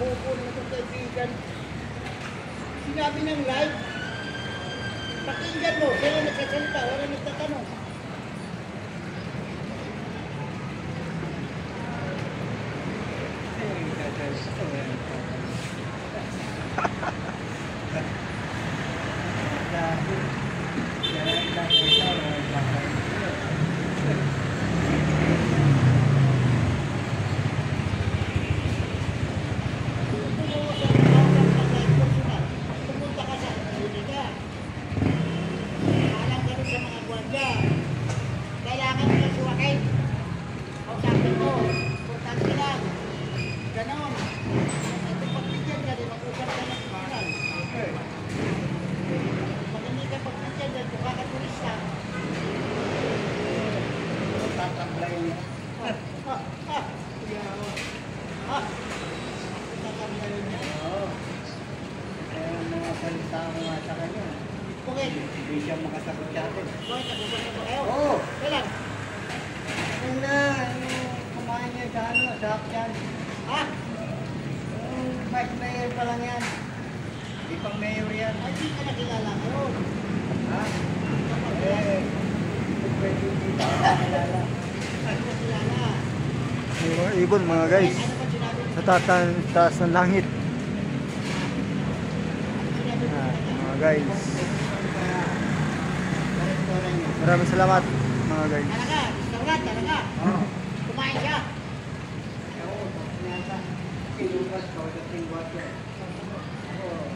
bobo na itong kaibigan. Sinabi ng live, pakinggan mo, kaya nagsasalita, wala nagtatanong. Kailangan mo na suwakay. O sabi mo, importante lang. Ganon. Ito pagbigyan ka rin, mag-usap ka ng pangalan. Pag hindi ka pagbigyan dyan, kung kakaturista. Tatamblay niya. Tatamblay niya. Oo. Kaya ang mga salita ko nga sa kanya. Bakit? Hindi siya makasagot sa atin. Bakit nag-usap ba kayo? Oo. Kailan? Yung na, kumain niya sa ano, sa Akyan. Ha? Yung vice mayor pa lang yan. Hindi pang mayor yan. Ay, di ka nakilala ngayon. Ha? Pwede hindi pa nakilala. Ay, nakilala. Yung mga ibon mga guys, Ano ba sinabi mo? sa taas ng langit. Sinabi mo? Mga guys, maraming salamat mga guys. Talaga, restaurant, talaga. Oo. Kumain siya. Oo, nasa Pilupas ko, sa Tingwater. Oo.